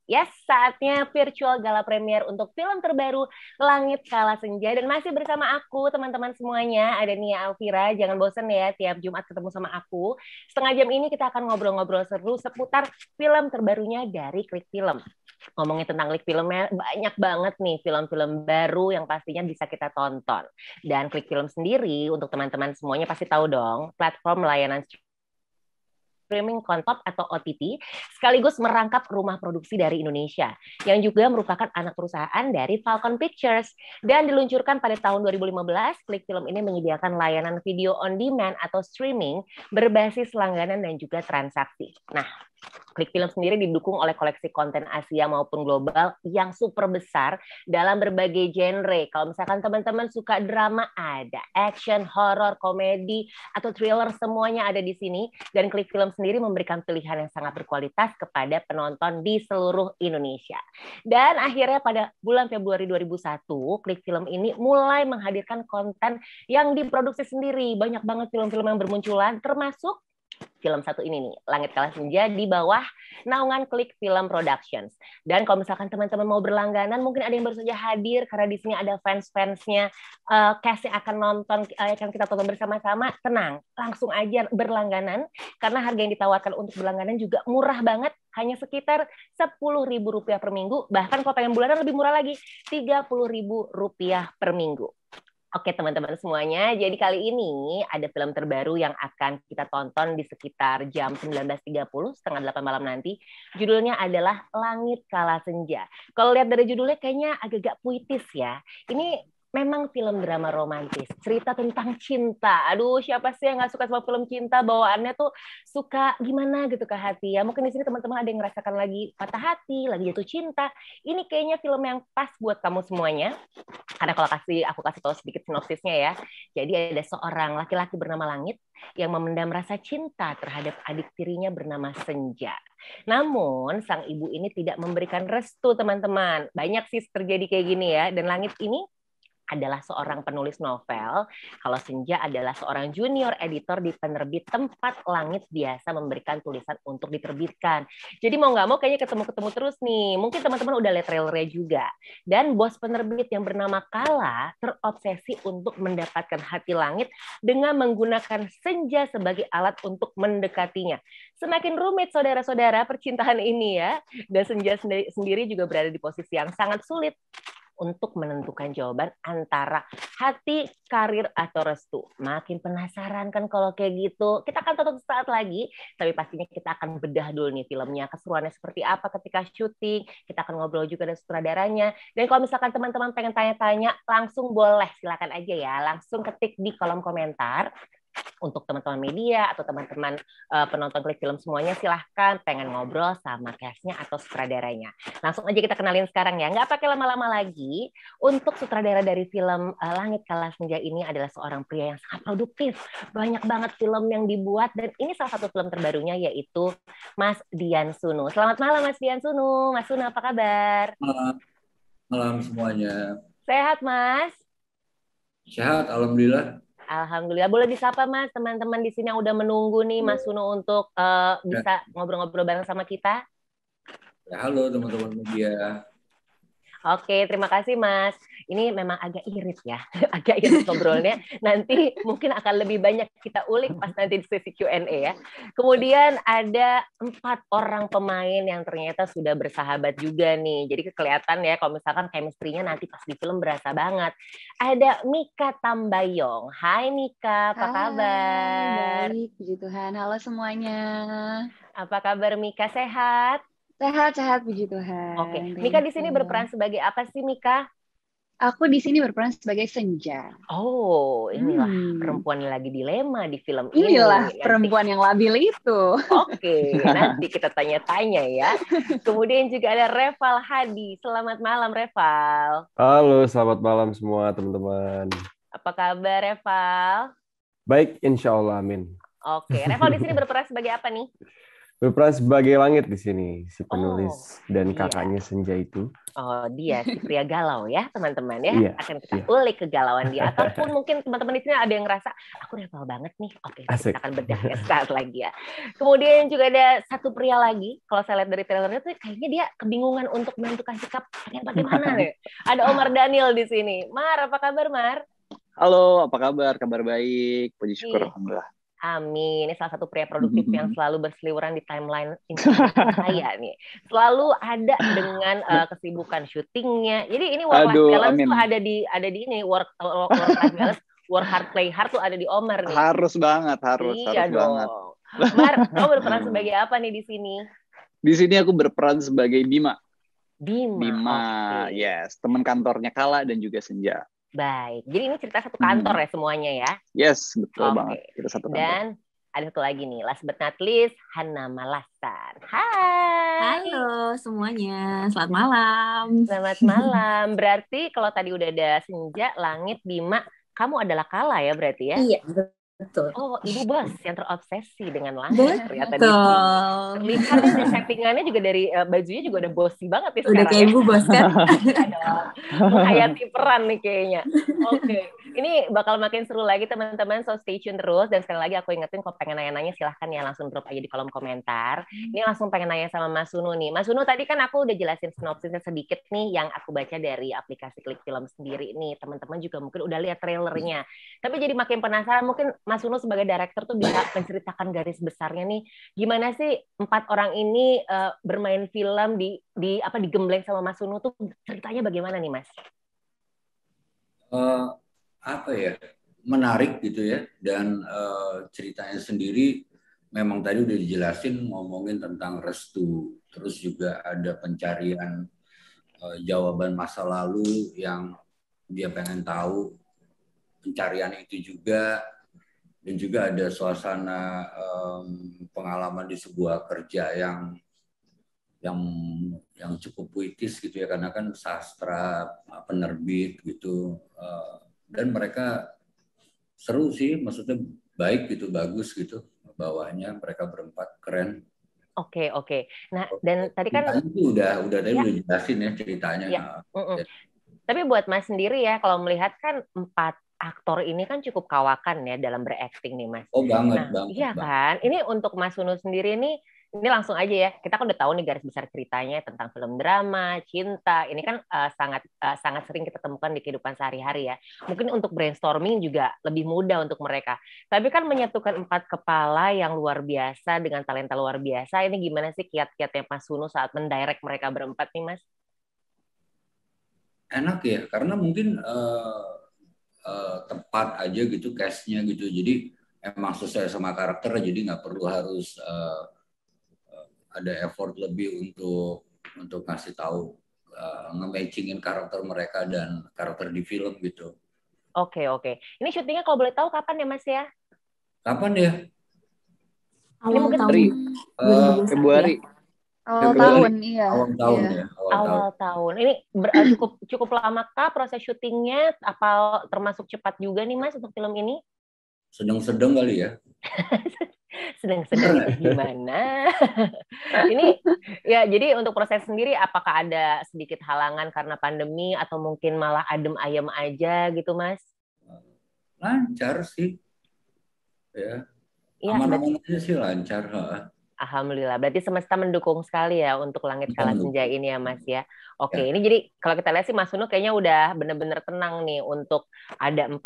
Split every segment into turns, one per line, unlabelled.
Yes, saatnya virtual gala premier untuk film terbaru Langit Kala Senja. Dan masih bersama aku, teman-teman semuanya. Ada Nia Alvira, jangan bosen ya tiap Jumat ketemu sama aku. Setengah jam ini kita akan ngobrol-ngobrol seru seputar film terbarunya dari Klik Film. Ngomongin tentang Klik Filmnya, banyak banget nih film-film baru yang pastinya bisa kita tonton. Dan Klik Film sendiri, untuk teman-teman semuanya pasti tahu dong, platform layanan streaming konten atau OTT, sekaligus merangkap rumah produksi dari Indonesia, yang juga merupakan anak perusahaan dari Falcon Pictures. Dan diluncurkan pada tahun 2015, Klik Film ini menyediakan layanan video on demand atau streaming berbasis langganan dan juga transaksi. Nah, Klik Film sendiri didukung oleh koleksi konten Asia maupun global yang super besar dalam berbagai genre. Kalau misalkan teman-teman suka drama, ada action, horror, komedi, atau thriller, semuanya ada di sini. Dan Klik Film sendiri memberikan pilihan yang sangat berkualitas kepada penonton di seluruh Indonesia. Dan akhirnya pada bulan Februari 2001, Klik Film ini mulai menghadirkan konten yang diproduksi sendiri. Banyak banget film-film yang bermunculan, termasuk film satu ini nih, Langit Kala Senja, di bawah naungan Klik Film Productions. Dan kalau misalkan teman-teman mau berlangganan, mungkin ada yang baru saja hadir karena di sini ada fans-fansnya, cast yang akan nonton, yang kita tonton bersama-sama. Tenang, langsung aja berlangganan karena harga yang ditawarkan untuk berlangganan juga murah banget, hanya sekitar Rp10.000 per minggu. Bahkan kalau pengen bulanan lebih murah lagi, Rp30.000 per minggu. Oke teman-teman semuanya, jadi kali ini ada film terbaru yang akan kita tonton di sekitar jam 19.30, setengah 8 malam nanti. Judulnya adalah Langit Kala Senja. Kalau lihat dari judulnya kayaknya agak-agak puitis ya. Ini memang film drama romantis, cerita tentang cinta. Aduh, siapa sih yang nggak suka sama film cinta? Bawaannya tuh suka gimana gitu ke hati ya. Mungkin di sini teman-teman ada yang ngerasakan lagi patah hati, lagi jatuh cinta. Ini kayaknya film yang pas buat kamu semuanya. Karena kalau aku kasih tahu sedikit sinopsisnya ya. Jadi ada seorang laki-laki bernama Langit yang memendam rasa cinta terhadap adik tirinya bernama Senja. Namun sang ibu ini tidak memberikan restu, teman-teman. Banyak sih terjadi kayak gini ya. Dan Langit ini adalah seorang penulis novel, kalau Senja adalah seorang junior editor di penerbit tempat Langit biasa memberikan tulisan untuk diterbitkan. Jadi mau nggak mau kayaknya ketemu-ketemu terus nih. Mungkin teman-teman udah lihat trailernya juga. Dan bos penerbit yang bernama Kala terobsesi untuk mendapatkan hati Langit dengan menggunakan Senja sebagai alat untuk mendekatinya. Semakin rumit saudara-saudara percintaan ini ya. Dan Senja sendiri juga berada di posisi yang sangat sulit untuk menentukan jawaban antara hati, karir, atau restu. Makin penasaran kan kalau kayak gitu? Kita akan tonton sesaat lagi, tapi pastinya kita akan bedah dulu nih filmnya, keseruannya seperti apa ketika syuting, kita akan ngobrol juga dengan sutradaranya, dan kalau misalkan teman-teman pengen tanya-tanya, langsung boleh, silakan aja ya, langsung ketik di kolom komentar. Untuk teman-teman media atau teman-teman penonton Klik Film semuanya, silahkan pengen ngobrol sama cast-nya atau sutradaranya. Langsung aja kita kenalin sekarang ya, nggak pakai lama-lama lagi. Untuk sutradara dari film Langit Kala Senja ini adalah seorang pria yang sangat produktif. Banyak banget film yang dibuat dan ini salah satu film terbarunya yaitu Mas Dian Sunu. Selamat malam Mas Dian Sunu. Mas Sunu apa kabar?
Malam, malam semuanya.
Sehat Mas?
Sehat, alhamdulillah.
Alhamdulillah. Boleh disapa Mas, teman-teman di sini yang udah menunggu nih Mas Sunu untuk
Ya,
bisa ngobrol-ngobrol bareng sama kita.
ya, halo teman-teman media.
Oke, terima kasih Mas. Ini memang agak irit ya, agak irit ngobrolnya. Nanti mungkin akan lebih banyak kita ulik pas nanti di sesi Q&A ya. Kemudian ada 4 orang pemain yang ternyata sudah bersahabat juga nih. Jadi kelihatan ya kalau misalkan chemistry-nya nanti pas di film berasa banget. Ada Mika Tambayong. Hai Mika, apa
Hai,
kabar?
baik, puji Tuhan. Halo semuanya.
Apa kabar Mika, sehat?
Sehat, sehat, puji
Oke,
Tuhan.
Mika
Thank
di sini
you.
berperan sebagai apa sih Mika?
Aku di sini berperan sebagai Senja.
Oh, inilah
Hmm,
perempuan yang lagi dilema di film
inilah
ini. Nanti,
perempuan yang labil itu.
oke, nanti kita tanya-tanya ya. Kemudian juga ada Reval Hadi. Selamat malam, Reval.
Halo, selamat malam semua teman-teman.
Apa kabar, Reval?
Baik, insya Allah, amin.
Oke, Reval di sini berperan sebagai apa nih?
Berperan sebagai Langit di sini, si
Oh,
penulis dan
iya.
kakaknya Senja itu.
Oh, dia si pria galau ya, teman-teman ya.
Iya,
Akan kita
iya.
ulik kegalauan dia. Ataupun mungkin teman-teman di sini ada yang ngerasa, aku level banget nih. Oke, nanti
Asik.
kita akan bedah ya saat lagi ya. Kemudian juga ada satu pria lagi. Kalau saya lihat dari trailernya tuh kayaknya dia kebingungan untuk menentukan sikap pengen bagaimana nih. Ada Omar Daniel di sini. Mar, apa kabar Mar?
Halo, apa kabar? Kabar baik. Puji syukur,
Ih,
alhamdulillah.
amin. Ini salah satu pria produktif yang selalu berseliweran di timeline Instagram saya nih. Selalu ada dengan kesibukan syutingnya. Jadi ini work life
Aduh,
balance tuh
amin.
ada di ini work life balance, work hard play hard tuh ada di Omar nih.
Harus banget,
Iya
harus banget.
dong. Mar, kamu berperan sebagai apa nih di sini?
Di sini aku berperan sebagai Bima.
Bima. Oke.
Yes, teman kantornya Kala dan juga Senja.
Baik. Jadi ini cerita satu kantor ya semuanya ya.
Yes, betul
Oke.
banget. Kita satu kantor.
Dan ada satu lagi nih, last but not least, Hana Malasan. Hai.
Halo semuanya, selamat malam.
Selamat malam. Berarti kalau tadi udah ada Senja, Langit, Bima, kamu adalah Kala ya berarti ya?
Iya, betul.
Oh, ibu bos yang terobsesi dengan Langit ternyata di sini.
Betul.
Terlihat dari settingannya juga dari bajunya juga udah bossy banget ya
Udah
sekarang
kayak
ya.
ibu bos kan?
Menghayati peran nih kayaknya. Oke. Ini bakal makin seru lagi teman-teman, so stay tune terus. Dan sekali lagi aku ingetin kalau pengen nanya-nanya silahkan ya langsung drop aja di kolom komentar. Ini langsung pengen nanya sama Mas Sunu nih. Mas Sunu tadi kan aku udah jelasin sinopsisnya sedikit nih yang aku baca dari aplikasi Klik Film sendiri nih. Teman-teman juga mungkin udah lihat trailernya. Tapi jadi makin penasaran, mungkin Mas Sunu sebagai director tuh bisa menceritakan garis besarnya nih. Gimana sih 4 orang ini bermain film digembleng sama Mas Sunu tuh ceritanya bagaimana nih Mas?
Apa ya, menarik gitu ya, dan ceritanya sendiri memang tadi udah dijelasin, ngomongin tentang restu, terus juga ada pencarian jawaban masa lalu yang dia pengen tahu, pencarian itu juga, dan juga ada suasana pengalaman di sebuah kerja yang cukup puitis gitu ya, karena kan sastra, penerbit gitu, dan mereka seru sih, maksudnya baik gitu, bagus gitu, bawahnya mereka berempat keren.
Oke. Nah, dan tadi kan
itu udah tadi udah jelasin ya ceritanya.
Ya. Tapi buat Mas sendiri ya, kalau melihat kan 4 aktor ini kan cukup kawakan ya dalam berakting nih Mas.
Oh banget.
Iya kan. Ini untuk Mas Sunu sendiri nih, ini langsung aja ya. Kita kan udah tahu nih garis besar ceritanya tentang film drama, cinta. Ini kan sangat sering kita temukan di kehidupan sehari-hari ya. Mungkin untuk brainstorming juga lebih mudah untuk mereka. Tapi kan menyatukan 4 kepala yang luar biasa dengan talenta luar biasa. Ini gimana sih kiat-kiatnya Mas Sunu saat mendirect mereka berempat nih Mas?
Enak ya, karena mungkin tepat aja gitu cast-nya gitu. Jadi emang sesuai sama karakter, jadi nggak perlu harus ada effort lebih untuk ngasih tahu, nge-matchingin karakter mereka dan karakter di film gitu.
Oke. Ini syutingnya kalau boleh tahu kapan ya Mas ya?
Kapan ya?
Awal tahun
Februari.
Awal tahun, iya.
Awal tahun. Ini cukup lamakah proses syutingnya? Apa termasuk cepat juga nih Mas untuk film ini?
Sedang-sedang kali ya.
Sedang-sedang gimana? Ini ya, jadi untuk proses sendiri apakah ada sedikit halangan karena pandemi atau mungkin malah adem ayem aja gitu Mas?
Lancar sih. Ya. Aman-aman aja sih, lancar.
Alhamdulillah, berarti semesta mendukung sekali ya untuk Langit Kala Senja ini ya Mas ya. Oke, ini jadi kalau kita lihat sih Mas Sunu kayaknya udah bener-bener tenang nih untuk ada 4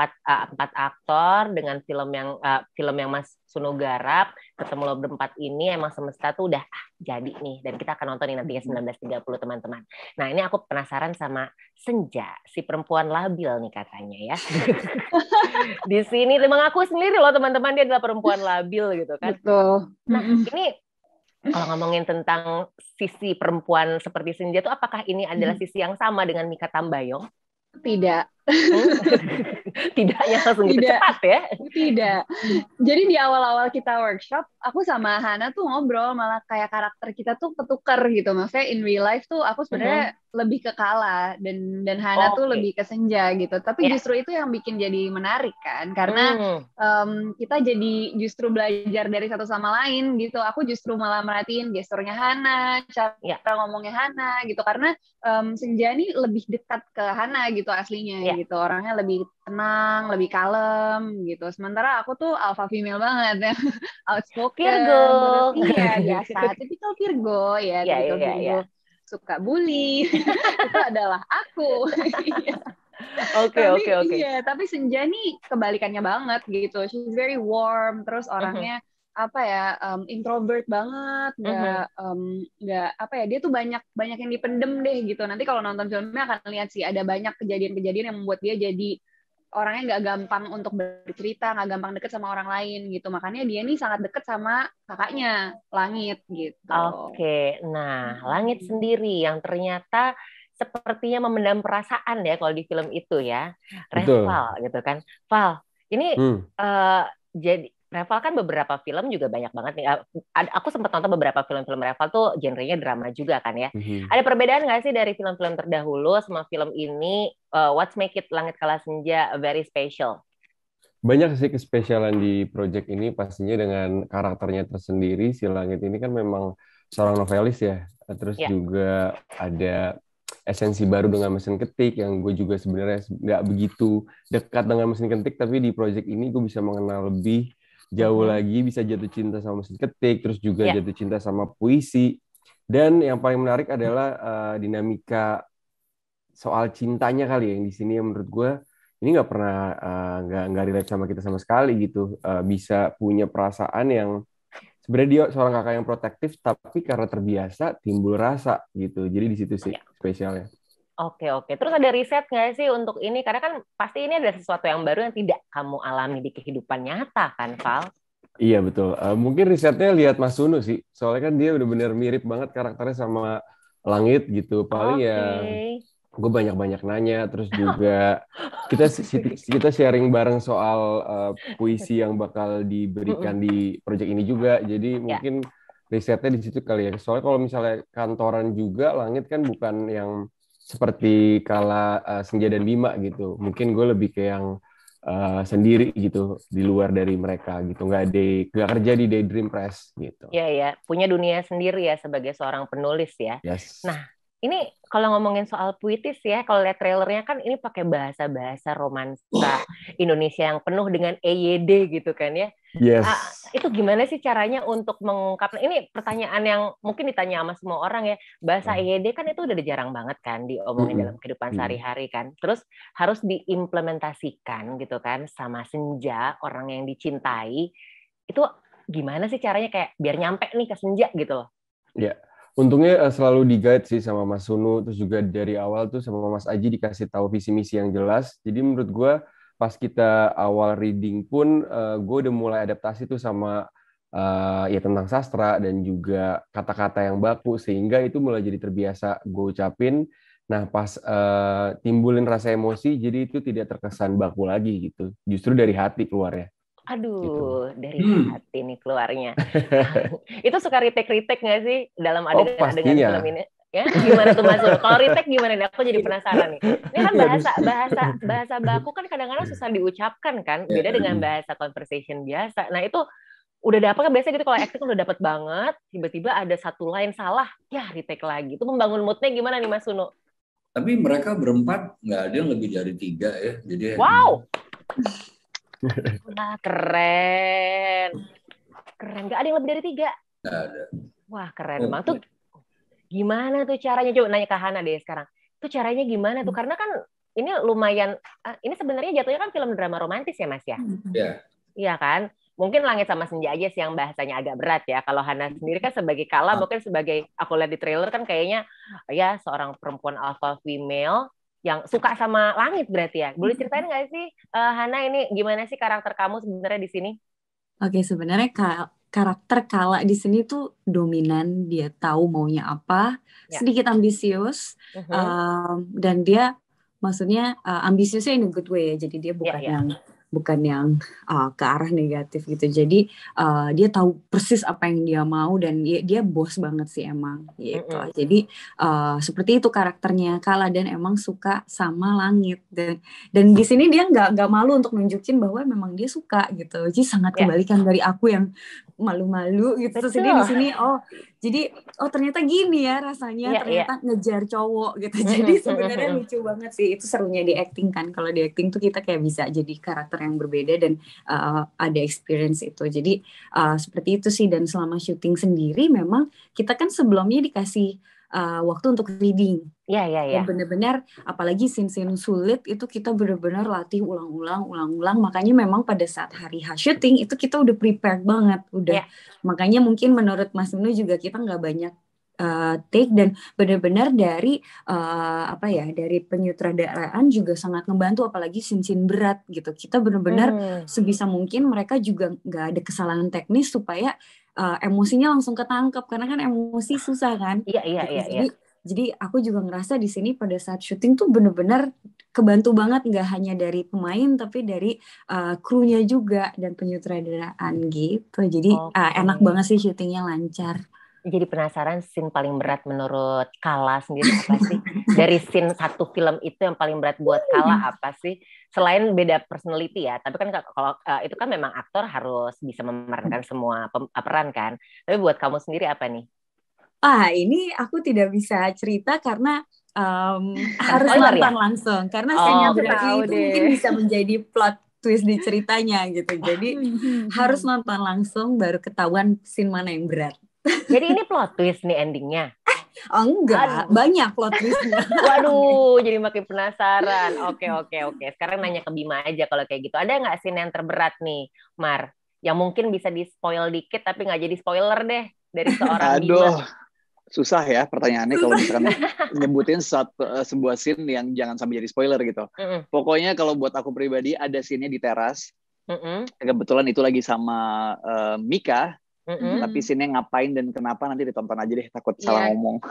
aktor dengan film yang Mas Sunu garap, ketemu lo berempat ini, emang semesta tuh udah jadi nih, dan kita akan nonton ini nantinya 19.30 teman-teman. Nah ini aku penasaran sama Senja, si perempuan labil nih katanya ya. Di sini mengaku sendiri loh teman-teman, dia adalah perempuan labil gitu kan.
Betul.
Nah ini kalau ngomongin tentang sisi perempuan seperti Senja tuh, apakah ini adalah sisi yang sama dengan Mikha Tambayong?
Tidak.
Tidaknya langsung gitu
Tidak.
cepat ya.
Tidak. Jadi di awal-awal kita workshop, aku sama Hana tuh ngobrol, malah kayak karakter kita tuh ketukar gitu. Maksudnya in real life tuh aku sebenarnya lebih ke Kala dan Hana tuh
Oke.
lebih ke Senja gitu. Tapi
Ya.
justru itu yang bikin jadi menarik kan, karena kita jadi justru belajar dari satu sama lain gitu. Aku justru malah merhatiin gesturnya Hana, cara
Ya.
ngomongnya Hana gitu. Karena Senja ini lebih dekat ke Hana gitu aslinya
Ya.
gitu. Orangnya lebih tenang, lebih kalem gitu. Sementara aku tuh alpha female banget ya. Outspoken.
Virgo.
Terus iya biasa. Tipikal Virgo ya.
Ya,
Tipikal
ya,
Virgo.
ya.
Suka bully. Itu adalah aku.
Oke.
Iya, tapi Senja nih kebalikannya banget gitu. She's very warm, terus orangnya apa ya, introvert banget, nggak apa ya, dia tuh banyak yang dipendem deh gitu. Nanti kalau nonton filmnya akan lihat sih ada banyak kejadian-kejadian yang membuat dia jadi orangnya nggak gampang untuk bercerita, nggak gampang deket sama orang lain gitu. Makanya dia nih sangat deket sama kakaknya, Langit gitu.
Oke, nah Langit sendiri yang ternyata sepertinya memendam perasaan ya kalau di film itu ya.
Betul.
Reval gitu kan. Val, ini jadi Reval kan beberapa film juga banyak banget nih. Aku sempat nonton beberapa film-film Reval tuh genrenya drama juga kan ya. Ada perbedaan nggak sih dari film-film terdahulu sama film ini? What's make it Langit Kala Senja very special?
Banyak sih kespesialan di project ini, pastinya dengan karakternya tersendiri. Si Langit ini kan memang seorang novelis ya. Terus juga ada esensi baru dengan mesin ketik yang gue juga sebenarnya nggak begitu dekat dengan mesin ketik, tapi di project ini gue bisa mengenal lebih jauh lagi, bisa jatuh cinta sama mesin ketik, terus juga jatuh cinta sama puisi. Dan yang paling menarik adalah dinamika soal cintanya kali ya, yang di sini yang menurut gue ini nggak pernah nggak relate sama kita sama sekali gitu. Bisa punya perasaan yang sebenarnya dia seorang kakak yang protektif, tapi karena terbiasa timbul rasa gitu. Jadi di situ sih spesialnya.
Oke. Terus ada riset nggak sih untuk ini? Karena kan pasti ini ada sesuatu yang baru yang tidak kamu alami di kehidupan nyata kan, Val?
Iya betul. Mungkin risetnya lihat Mas Sunu sih. Soalnya kan dia benar-benar mirip banget karakternya sama Langit gitu. Paling ya gue banyak-banyak nanya. Terus juga kita sharing bareng soal puisi yang bakal diberikan di proyek ini juga. Jadi mungkin risetnya di situ kali ya. Soalnya kalau misalnya kantoran juga, Langit kan bukan yang seperti Kala, Senja dan Bima gitu. Mungkin gue lebih ke yang sendiri gitu, di luar dari mereka gitu. Nggak kerja di Daydream Press gitu.
Iya, punya dunia sendiri ya sebagai seorang penulis ya.
Yes.
Nah, ini kalau ngomongin soal puitis ya, kalau lihat trailernya kan ini pakai bahasa-bahasa romansa Indonesia yang penuh dengan EYD gitu kan ya.
Yes.
Itu gimana sih caranya untuk mengungkapkan? Ini pertanyaan yang mungkin ditanya sama semua orang ya. Bahasa EYD kan itu udah jarang banget kan diomongin dalam kehidupan sehari-hari kan. Terus harus diimplementasikan gitu kan sama Senja, orang yang dicintai. Itu gimana sih caranya kayak biar nyampe nih ke Senja gitu loh?
Ya. Untungnya selalu di-guide sih sama Mas Sunu, terus juga dari awal tuh sama Mas Aji dikasih tahu visi misi yang jelas. Jadi menurut gue pas kita awal reading pun gue udah mulai adaptasi tuh sama ya tentang sastra dan juga kata-kata yang baku, sehingga itu mulai jadi terbiasa gue ucapin. Nah pas timbulin rasa emosi, jadi itu tidak terkesan baku lagi gitu, justru dari hati keluarnya.
Aduh,
gitu.
Dari hati nih keluarnya. Itu suka retake nggak sih dalam adegan film ini? Ya, gimana tuh Mas? Kalau retake gimana nih? Aku jadi penasaran nih. Ini kan bahasa baku kan kadang-kadang susah diucapkan kan, beda dengan bahasa conversation biasa. Nah itu udah dapet kan biasanya gitu kalau acting udah dapet banget, tiba-tiba ada satu line salah, ya retake lagi. Itu membangun moodnya gimana nih Mas Sunu?
Tapi mereka berempat nggak ada yang lebih dari 3 ya, jadi.
Wow. Wah, keren. Nggak ada yang lebih dari 3?
Nggak ada.
Wah, keren banget. Tuh gimana tuh caranya? Coba nanya ke Hana deh sekarang. Tuh caranya gimana tuh? Karena kan ini lumayan, ini sebenarnya jatuhnya kan film drama romantis ya Mas ya?
Iya.
Iya kan? Mungkin Langit sama Senja aja sih yang bahasanya agak berat ya. Kalau Hana sendiri kan sebagai Kala, mungkin sebagai, aku lihat di trailer kan kayaknya ya seorang perempuan alpha female yang suka sama Langit berarti ya. Boleh ceritain nggak sih, Hana, ini gimana sih karakter kamu sebenarnya di sini?
Oke, sebenarnya karakter Kala di sini tuh dominan, dia tahu maunya apa, sedikit ambisius, dan dia maksudnya ambisiusnya in a good way ya. Jadi dia bukan yang ke arah negatif gitu. Jadi dia tahu persis apa yang dia mau dan dia bos banget sih emang gitu. Jadi seperti itu karakternya Kala, dan emang suka sama langit, dan di sini dia nggak malu untuk nunjukin bahwa memang dia suka gitu. Jadi sangat kebalikan dari aku yang malu-malu gitu. Terus dia di sini jadi ternyata gini ya rasanya, ternyata ngejar cowok gitu. Jadi sebenarnya lucu banget sih, itu serunya di acting kan. Kalau di acting tuh kita kayak bisa jadi karakter yang berbeda dan ada experience itu. Jadi seperti itu sih. Dan selama syuting sendiri memang kita kan sebelumnya dikasih waktu untuk reading. Dan benar-benar apalagi scene-scene sulit itu kita benar-benar latih ulang-ulang. Makanya memang pada saat hari H syuting itu kita udah prepared banget, makanya mungkin menurut Mas Nunu juga kita nggak banyak take, dan benar-benar dari dari penyutradaraan juga sangat ngebantu, apalagi scene-scene berat gitu. Kita benar-benar sebisa mungkin mereka juga nggak ada kesalahan teknis supaya emosinya langsung ketangkep, karena kan emosi susah kan. Jadi aku juga ngerasa di sini pada saat syuting tuh bener-bener kebantu banget, nggak hanya dari pemain tapi dari krunya juga dan penyutradaraan gitu. Jadi enak banget sih syutingnya, lancar.
Jadi penasaran scene paling berat menurut Kala sendiri apa sih? Dari scene satu film itu yang paling berat buat Kala apa sih? Selain beda personality ya, tapi kan kalau itu kan memang aktor harus bisa memerankan semua peran kan. Tapi buat kamu sendiri apa nih?
Ini aku tidak bisa cerita karena harus nonton langsung. Karena scene berarti itu mungkin bisa menjadi plot twist di ceritanya gitu. Jadi harus nonton langsung baru ketahuan scene mana yang berat.
Jadi ini plot twist nih endingnya?
Enggak, banyak plot twistnya.
Waduh, jadi makin penasaran. Oke. Sekarang nanya ke Bima aja kalau kayak gitu. Ada nggak scene yang terberat nih, Mar? Yang mungkin bisa di-spoil dikit tapi nggak jadi spoiler deh dari seorang Bima.
Susah ya pertanyaannya kalau misalkan nyebutin sebuah scene yang jangan sampai jadi spoiler gitu. Pokoknya kalau buat aku pribadi ada scene-nya di teras. Kebetulan itu lagi sama Mika. Tapi scene-nya ngapain dan kenapa nanti ditonton aja deh, takut salah ngomong.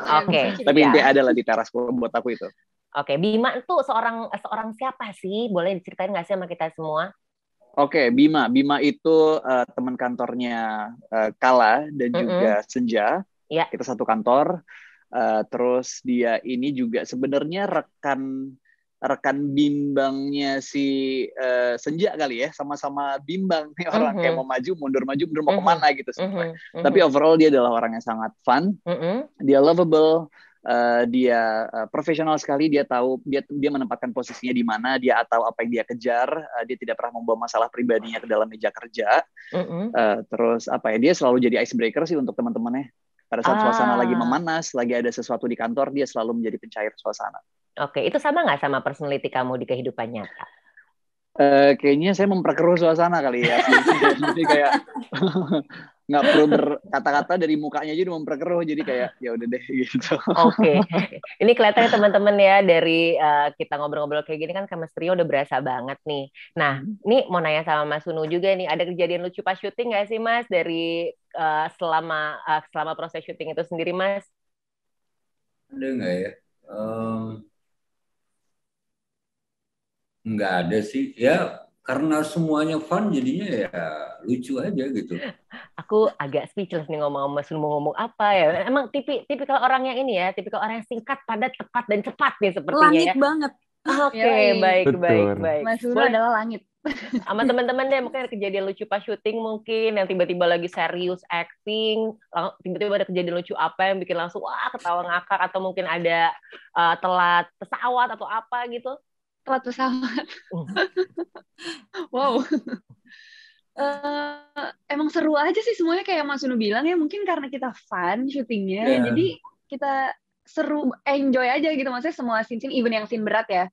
Tapi intinya adalah di teras buat aku itu.
Bima itu seorang siapa sih? Boleh diceritain nggak sih sama kita semua?
Bima itu teman kantornya Kala dan juga Senja. Kita satu kantor. Terus dia ini juga sebenarnya rekan bimbangnya si Senja kali ya, sama-sama bimbang nih orang, kayak mau maju mundur mau kemana gitu semua. Tapi overall dia adalah orang yang sangat fun, dia lovable, dia profesional sekali, dia tahu dia menempatkan posisinya di mana, dia tahu apa yang dia kejar, dia tidak pernah membawa masalah pribadinya ke dalam meja kerja. Terus dia selalu jadi icebreaker sih untuk teman-temannya. Pada saat suasana lagi memanas, lagi ada sesuatu di kantor, dia selalu menjadi pencair suasana.
Itu sama nggak sama personality kamu di kehidupan nyata?
Kayaknya saya memperkeruh suasana kali ya. Jadi kayak nggak perlu berkata-kata, dari mukanya aja udah memperkeruh, jadi kayak ya udah deh gitu.
Ini kelihatannya teman-teman ya, dari kita ngobrol-ngobrol kayak gini kan chemistry udah berasa banget nih. Nah, ini mau nanya sama Mas Nunu juga nih, ada kejadian lucu pas syuting nggak sih Mas, dari selama proses syuting itu sendiri Mas?
Ada nggak ya? Nggak ada sih ya, karena semuanya fun jadinya ya lucu aja gitu.
Aku agak speechless nih ngomong Mas Nunu, mau ngomong apa ya. Emang tipikal orang yang ini ya, tipikal orang yang singkat, padat, tepat dan cepat nih sepertinya.
Langit banget.
Baik.
Mas Nunu adalah langit.
Sama teman-teman deh, mungkin ada kejadian lucu pas syuting mungkin, yang tiba-tiba lagi serius acting, tiba-tiba ada kejadian lucu apa yang bikin langsung ketawa ngakak, atau mungkin ada telat pesawat atau apa gitu.
Telat pesawat. Wow. Emang seru aja sih semuanya, kayak Mas Nunu bilang ya, mungkin karena kita fun syutingnya, jadi kita seru, enjoy aja gitu. Maksudnya semua scene, even yang scene berat ya,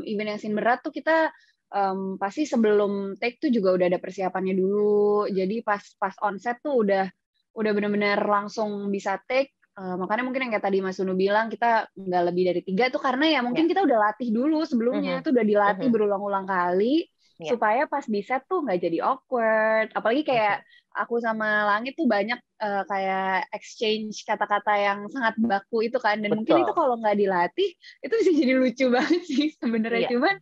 even yang scene berat tuh kita pasti sebelum take tuh juga udah ada persiapannya dulu, jadi pas on set tuh udah benar-benar langsung bisa take. Makanya mungkin yang kayak tadi Mas Nunu bilang, kita nggak lebih dari 3 tuh karena ya mungkin kita udah latih dulu sebelumnya, tuh udah dilatih berulang-ulang kali supaya pas di set tuh nggak jadi awkward. Apalagi kayak aku sama Langit tuh banyak kayak exchange kata-kata yang sangat baku itu kan, dan mungkin itu kalau nggak dilatih itu bisa jadi lucu banget sih sebenarnya. Cuman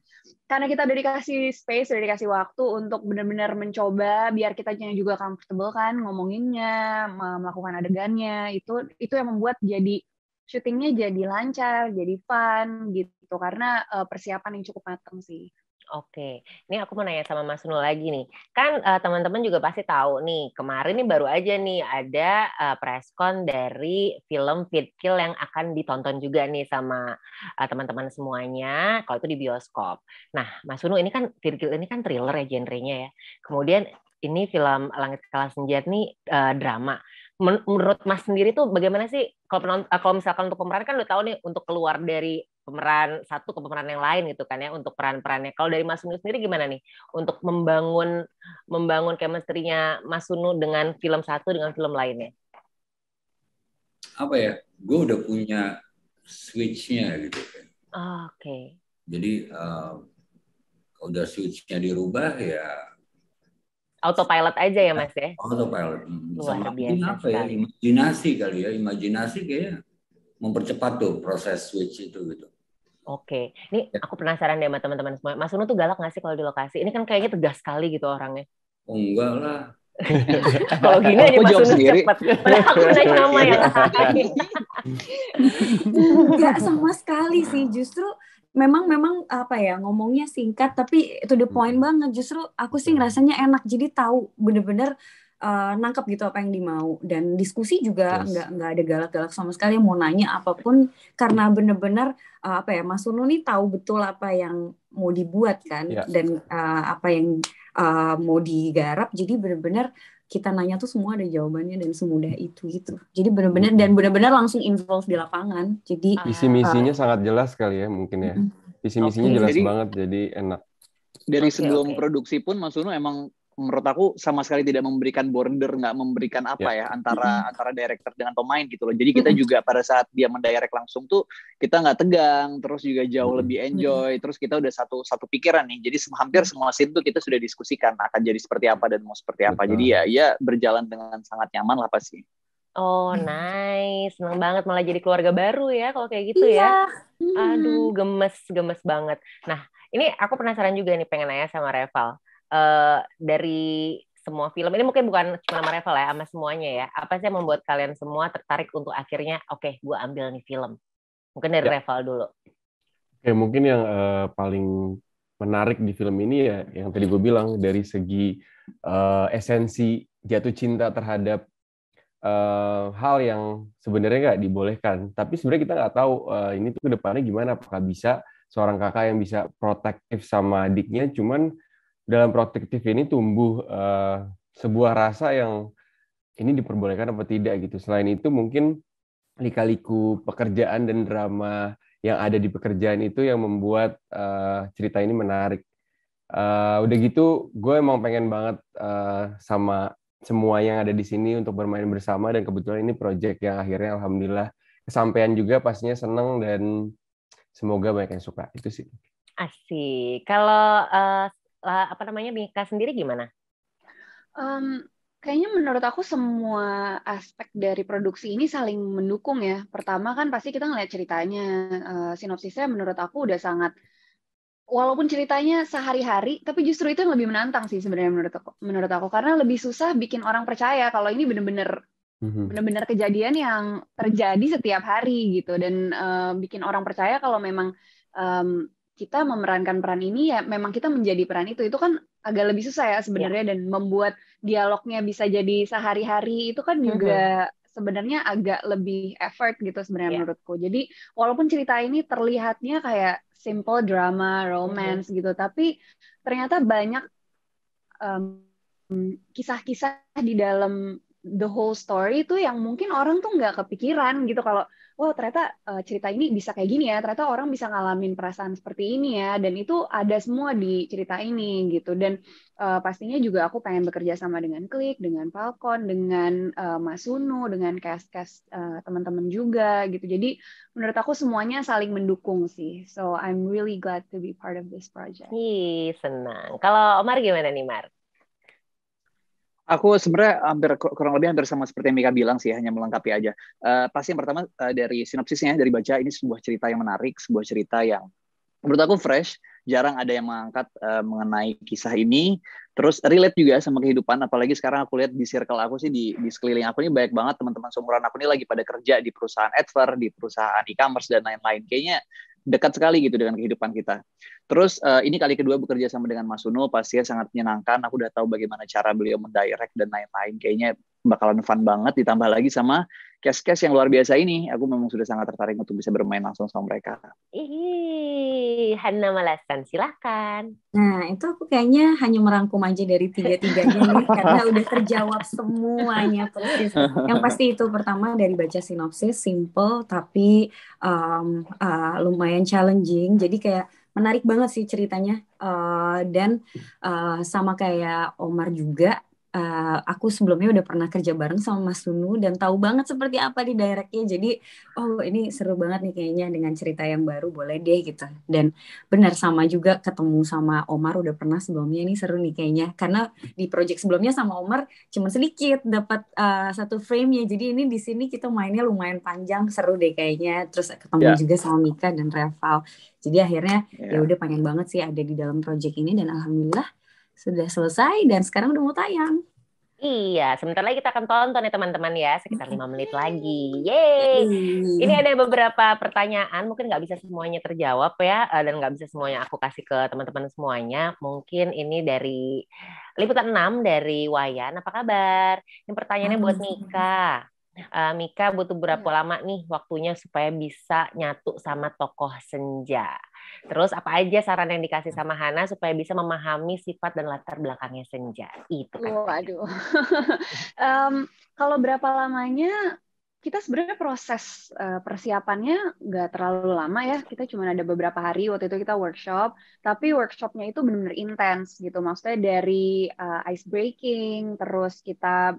karena kita udah dikasih space, udah dikasih waktu untuk benar-benar mencoba biar kita juga comfortable kan ngomonginnya, melakukan adegannya, itu yang membuat jadi syutingnya jadi lancar, jadi fun gitu, karena persiapan yang cukup matang sih.
Oke, ini aku mau nanya sama Mas Nul lagi nih. Kan teman-teman juga pasti tahu nih, kemarin nih baru aja nih ada preskon dari film Fit Kill yang akan ditonton juga nih sama teman-teman semuanya, kalau itu di bioskop. Nah, Mas Nul ini kan Fit Kill ini kan thriller ya genrenya ya. Kemudian ini film Langit Kala Senja nih drama. Menurut Mas sendiri tuh bagaimana sih kalau misalkan untuk pemeran kan udah tahu nih untuk keluar dari pemeran satu ke pemeran yang lain gitu kan ya untuk peran-perannya. Kalau dari Mas Sunu sendiri gimana nih untuk membangun chemistry-nya Mas Sunu dengan film satu dengan film lainnya?
Apa ya? Gue udah punya switch-nya gitu kan.
Oke.
Jadi udah switch-nya dirubah ya
autopilot aja ya Mas ya.
Autopilot.
Luar biasa
apa ya? Imajinasi kali ya. Imajinasi kayaknya mempercepat tuh proses switch itu gitu.
Oke, ini aku penasaran deh sama teman-teman semua. Mas Unu tuh galak nggak sih kalau di lokasi? Ini kan kayaknya tegas sekali gitu orangnya.
Oh enggak lah.
Kalau gini aja Mas Unu cepet. Padahal aku nanya nama ya.
Enggak sama sekali sih. Justru memang apa ya, ngomongnya singkat tapi to the point banget. Justru aku sih ngerasanya enak. Jadi tahu bener-bener nangkep gitu apa yang dimau, dan diskusi juga nggak ada galak-galak sama sekali, mau nanya apapun karena bener-bener apa ya, Mas Sunu nih tahu betul apa yang mau dibuat kan, dan apa yang mau digarap, jadi bener-bener kita nanya tuh semua ada jawabannya dan semudah itu gitu. Jadi bener-bener langsung involve di lapangan. Jadi
visi misinya sangat jelas kali ya mungkin ya. Visi misinya jelas banget, jadi enak.
Dari sebelum produksi pun Mas Sunu emang menurut aku sama sekali tidak memberikan border, nggak memberikan apa ya antara director dengan pemain gitu loh. Jadi kita juga pada saat dia mendirect langsung tuh kita nggak tegang, terus juga jauh lebih enjoy, terus kita udah satu pikiran nih. Jadi hampir semua scene tuh kita sudah diskusikan akan jadi seperti apa dan mau seperti apa. Jadi ya berjalan dengan sangat nyaman lah pasti.
Oh nice, seneng banget malah jadi keluarga baru ya kalau kayak gitu ya. Aduh gemes banget. Nah ini aku penasaran juga nih, pengen nanya sama Reval. Dari semua film ini mungkin bukan cuma sama Reval ya, sama semuanya ya. Apa sih yang membuat kalian semua tertarik untuk akhirnya oke, gue ambil nih film? Mungkin dari Reval dulu.
Oke, mungkin yang paling menarik di film ini ya yang tadi gue bilang, dari segi esensi jatuh cinta terhadap hal yang sebenarnya nggak dibolehkan. Tapi sebenarnya kita nggak tahu ini tuh ke depannya gimana. Apakah bisa seorang kakak yang bisa protektif sama adiknya, cuman dalam protektif ini tumbuh sebuah rasa yang ini diperbolehkan apa tidak gitu. Selain itu mungkin lika-liku pekerjaan dan drama yang ada di pekerjaan itu yang membuat cerita ini menarik. Udah gitu, gue emang pengen banget sama semua yang ada di sini untuk bermain bersama, dan kebetulan ini project yang akhirnya alhamdulillah kesampaian juga, pastinya seneng dan semoga banyak yang suka. Itu sih.
Asik. Kalau Mika sendiri gimana?
Kayaknya menurut aku semua aspek dari produksi ini saling mendukung ya. Pertama kan pasti kita ngeliat ceritanya, sinopsisnya menurut aku udah sangat, walaupun ceritanya sehari-hari, tapi justru itu yang lebih menantang sih sebenarnya menurut aku, karena lebih susah bikin orang percaya kalau ini benar-benar kejadian yang terjadi setiap hari gitu, dan bikin orang percaya kalau memang kita memerankan peran ini ya memang kita menjadi peran itu kan agak lebih susah ya sebenarnya, dan membuat dialognya bisa jadi sehari-hari itu kan juga sebenarnya agak lebih effort gitu sebenarnya menurutku. Jadi walaupun cerita ini terlihatnya kayak simple drama, romance gitu, tapi ternyata banyak kisah-kisah di dalam the whole story itu yang mungkin orang tuh nggak kepikiran gitu, kalau wow ternyata cerita ini bisa kayak gini ya, ternyata orang bisa ngalamin perasaan seperti ini ya, dan itu ada semua di cerita ini gitu. Dan pastinya juga aku pengen bekerja sama dengan Klik, dengan Falcon, dengan Mas Sunu, dengan cast-cast teman-teman juga gitu. Jadi menurut aku semuanya saling mendukung sih, so I'm really glad to be part of this project.
Senang. Kalau Omar gimana nih, Mar?
Aku sebenarnya kurang lebih hampir sama seperti yang Mika bilang sih, hanya melengkapi aja. Pasti yang pertama dari sinopsisnya, dari baca, ini sebuah cerita yang menarik, sebuah cerita yang menurut aku fresh, jarang ada yang mengangkat mengenai kisah ini, terus relate juga sama kehidupan, apalagi sekarang aku lihat di circle aku sih, di sekeliling aku ini banyak banget teman-teman seumuran aku ini lagi pada kerja di perusahaan advert, di perusahaan e-commerce dan lain-lain, kayaknya dekat sekali gitu dengan kehidupan kita. Terus ini kali kedua bekerja sama dengan Mas Uno, pastinya sangat menyenangkan. Aku udah tahu bagaimana cara beliau mendirect dan lain-lain. Kayaknya bakalan fun banget, ditambah lagi sama cast-cast yang luar biasa ini. Aku memang sudah sangat tertarik untuk bisa bermain langsung sama mereka.
Hana Malasan, silahkan.
Nah, itu aku kayaknya hanya merangkum aja dari tiga-tiganya nih, karena udah terjawab semuanya persis. Yang pasti itu pertama dari baca sinopsis, simple tapi lumayan challenging. Jadi kayak menarik banget sih ceritanya. Dan sama kayak Omar juga, aku sebelumnya udah pernah kerja bareng sama Mas Sunu dan tahu banget seperti apa di directnya. Jadi, ini seru banget nih kayaknya dengan cerita yang baru, boleh deh gitu. Dan benar sama juga ketemu sama Omar udah pernah sebelumnya, ini seru nih kayaknya. Karena di project sebelumnya sama Omar cuma sedikit dapat satu frame ya. Jadi ini di sini kita mainnya lumayan panjang, seru deh kayaknya. Terus ketemu juga sama Mika dan Reval. Jadi akhirnya ya udah pengen banget sih ada di dalam project ini, dan alhamdulillah sudah selesai dan sekarang udah mau tayang.
Iya, sebentar lagi kita akan tonton ya teman-teman ya, sekitar 5 menit lagi. Yeay! Ini ada beberapa pertanyaan, mungkin nggak bisa semuanya terjawab ya, dan nggak bisa semuanya aku kasih ke teman-teman semuanya. Mungkin ini dari Liputan 6 dari Wayan, apa kabar? Yang pertanyaannya buat Mika. Mika butuh berapa lama nih waktunya supaya bisa nyatu sama tokoh Senja? Terus apa aja saran yang dikasih sama Hana supaya bisa memahami sifat dan latar belakangnya Senja? Itu kan.
Waduh. Kalau berapa lamanya, kita sebenarnya proses persiapannya nggak terlalu lama ya. Kita cuma ada beberapa hari, waktu itu kita workshop, tapi workshopnya itu benar-benar intens gitu. Maksudnya dari ice breaking, terus kita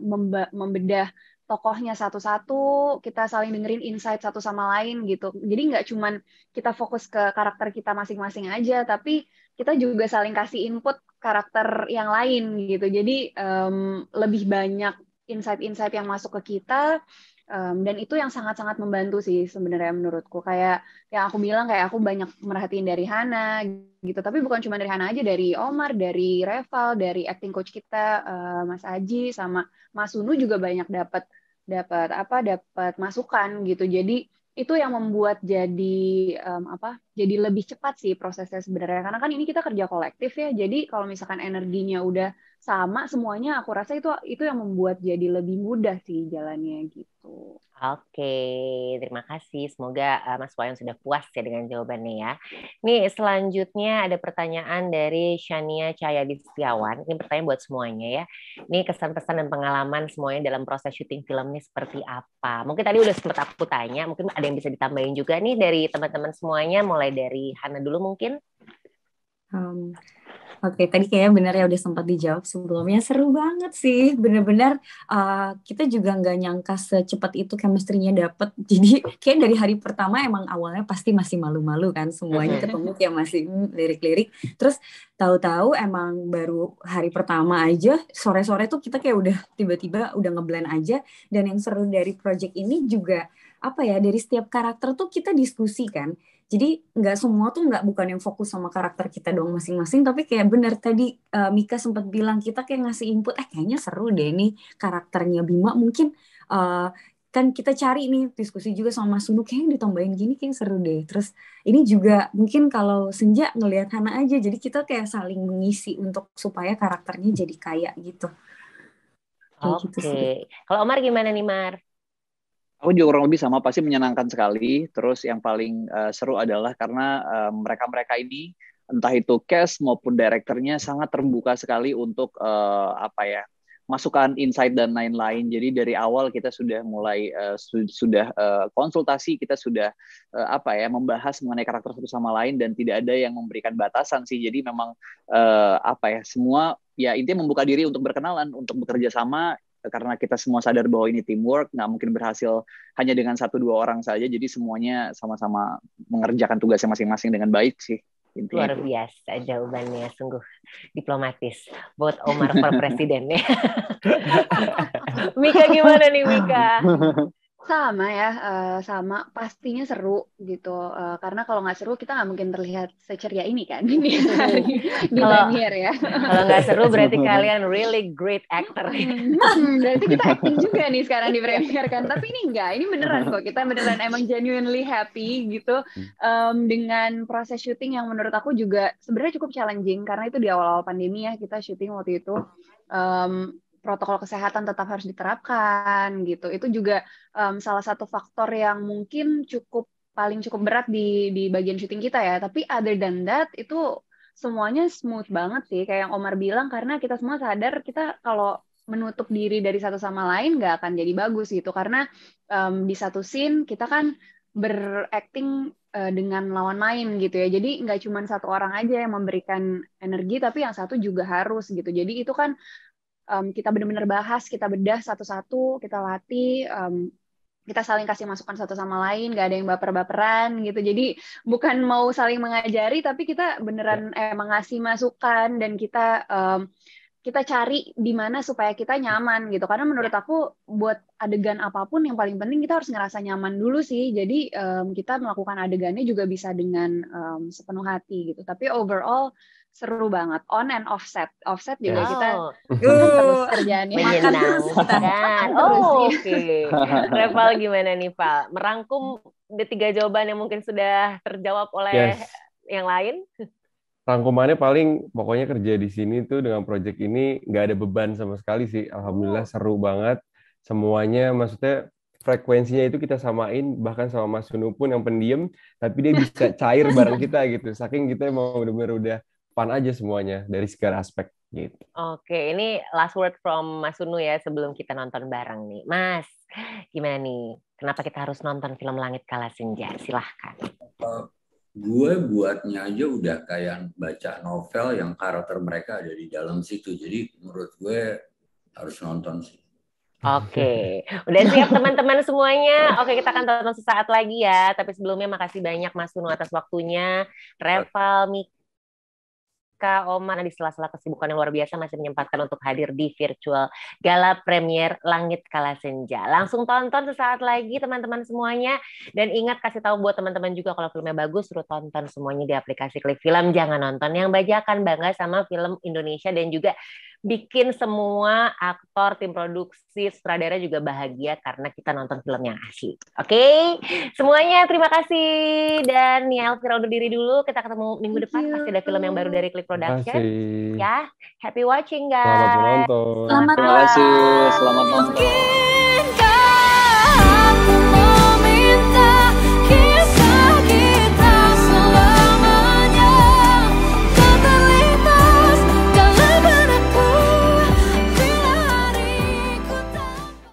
membedah tokohnya satu-satu, kita saling dengerin insight satu sama lain gitu. Jadi nggak cuman kita fokus ke karakter kita masing-masing aja, tapi kita juga saling kasih input karakter yang lain gitu. Jadi lebih banyak insight-insight yang masuk ke kita, dan itu yang sangat-sangat membantu sih sebenarnya menurutku. Kayak yang aku bilang, kayak aku banyak merhatiin dari Hana gitu, tapi bukan cuma dari Hana aja, dari Omar, dari Reval, dari acting coach kita Mas Aji sama Mas Sunu juga banyak dapat masukan gitu. Jadi itu yang membuat jadi jadi lebih cepat sih prosesnya sebenarnya, karena kan ini kita kerja kolektif ya. Jadi kalau misalkan energinya udah sama semuanya, aku rasa itu yang membuat jadi lebih mudah sih jalannya gitu.
Oke, terima kasih. Semoga Mas Wayan sudah puas ya dengan jawabannya ya. Nih selanjutnya ada pertanyaan dari Shania Cahyadi Setiawan. Ini pertanyaan buat semuanya ya. Ini kesan-pesan dan pengalaman semuanya dalam proses syuting film ini seperti apa? Mungkin tadi udah sempat aku tanya, mungkin ada yang bisa ditambahin juga nih dari teman-teman semuanya. Mulai dari Hana dulu mungkin.
Oke, tadi kayaknya benar ya udah sempat dijawab sebelumnya. Seru banget sih, benar-benar kita juga nggak nyangka secepat itu chemistry-nya dapet. Jadi kayak dari hari pertama emang awalnya pasti masih malu-malu kan, semuanya ketemu kayak masih lirik-lirik. Terus tahu-tahu emang baru hari pertama aja, sore-sore tuh kita kayak udah tiba-tiba udah ngeblend aja. Dan yang seru dari project ini juga apa ya, dari setiap karakter tuh kita diskusi kan. Jadi nggak semua tuh bukan yang fokus sama karakter kita doang masing-masing, tapi kayak benar tadi Mika sempat bilang, kita kayak ngasih input, kayaknya seru deh nih karakternya Bima, mungkin kan kita cari nih diskusi juga sama Mas Sunu, kayaknya ditambahin gini kayak seru deh. Terus ini juga mungkin kalau Senja ngelihat Hana aja, jadi kita kayak saling mengisi untuk supaya karakternya jadi kaya gitu.
Oke. Kalau Omar gimana nih, Mar?
Aku juga kurang lebih sama, pasti menyenangkan sekali. Terus yang paling seru adalah karena mereka-mereka ini, entah itu cast maupun direkturnya, sangat terbuka sekali untuk masukan, insight dan lain-lain. Jadi dari awal kita sudah mulai konsultasi, kita sudah membahas mengenai karakter satu sama lain, dan tidak ada yang memberikan batasan sih. Jadi memang semua ya intinya membuka diri untuk berkenalan, untuk bekerja sama. Karena kita semua sadar bahwa ini teamwork, nggak mungkin berhasil hanya dengan 1-2 orang saja, jadi semuanya sama-sama mengerjakan tugasnya masing-masing dengan baik sih.
Luar biasa jawabannya, sungguh diplomatis. Vote Omar for presiden ya. Mika gimana nih Mika?
Sama ya, sama pastinya seru gitu. Karena kalau nggak seru kita nggak mungkin terlihat seceria ini kan di premiere ya.
Kalau nggak seru berarti kalian really great actor.
Berarti kita acting juga nih sekarang di premiere kan. Tapi ini enggak, ini beneran kok. Kita beneran emang genuinely happy gitu dengan proses syuting yang menurut aku juga sebenarnya cukup challenging karena itu di awal-awal pandemi ya kita syuting waktu itu. Protokol kesehatan tetap harus diterapkan gitu. Itu juga salah satu faktor yang mungkin paling cukup berat di bagian syuting kita ya. Tapi other than that itu semuanya smooth banget sih. Kayak yang Omar bilang karena kita semua sadar kita kalau menutup diri dari satu sama lain nggak akan jadi bagus gitu. Karena di satu scene kita kan berakting dengan lawan main gitu ya. Jadi nggak cuma satu orang aja yang memberikan energi, tapi yang satu juga harus gitu. Jadi itu kan kita benar-benar bahas, kita bedah satu-satu, kita latih, kita saling kasih masukan satu sama lain, nggak ada yang baper-baperan gitu. Jadi bukan mau saling mengajari, tapi kita beneran emang ngasih masukan dan kita cari di mana supaya kita nyaman gitu. Karena menurut aku buat adegan apapun yang paling penting kita harus ngerasa nyaman dulu sih. Jadi kita melakukan adegannya juga bisa dengan sepenuh hati gitu. Tapi overall seru banget, on and offset juga kita terus kerjaannya
menyenangkan. Oke. Reval gimana nih Val? Merangkum the 3 jawaban yang mungkin sudah terjawab oleh yang lain.
Rangkumannya paling pokoknya kerja di sini tuh dengan project ini nggak ada beban sama sekali sih. Alhamdulillah seru banget semuanya. Maksudnya frekuensinya itu kita samain, bahkan sama Mas Sunu pun yang pendiam, tapi dia bisa cair bareng kita gitu. Saking kita mau bener-bener udah fun aja semuanya dari segala aspek gitu.
Oke, ini last word from Mas Sunu ya sebelum kita nonton bareng nih. Mas, gimana nih? Kenapa kita harus nonton film Langit Kala Senja? Silahkan.
Gue buatnya aja udah kayak baca novel yang karakter mereka ada di dalam situ. Jadi menurut gue harus nonton sih.
Oke, udah siap teman-teman semuanya. Oke, kita akan tonton sesaat lagi ya. Tapi sebelumnya makasih banyak Mas Sunu atas waktunya. Reval, Mika, Omar di sela-sela kesibukan yang luar biasa masih menyempatkan untuk hadir di virtual gala premier Langit Kala Senja. Langsung tonton sesaat lagi teman-teman semuanya. Dan ingat kasih tahu buat teman-teman juga kalau filmnya bagus, suruh tonton semuanya di aplikasi Klik Film. Jangan nonton yang bajakan, bangga sama film Indonesia dan juga bikin semua aktor, tim produksi, sutradara juga bahagia karena kita nonton film yang asli. Oke? Semuanya terima kasih. Dan Nia Elvira undur diri dulu. Kita ketemu minggu depan. Pasti ada film yang baru dari Klik Production. Ya, happy watching guys.
Selamat menonton.
Terima kasih. Selamat nonton.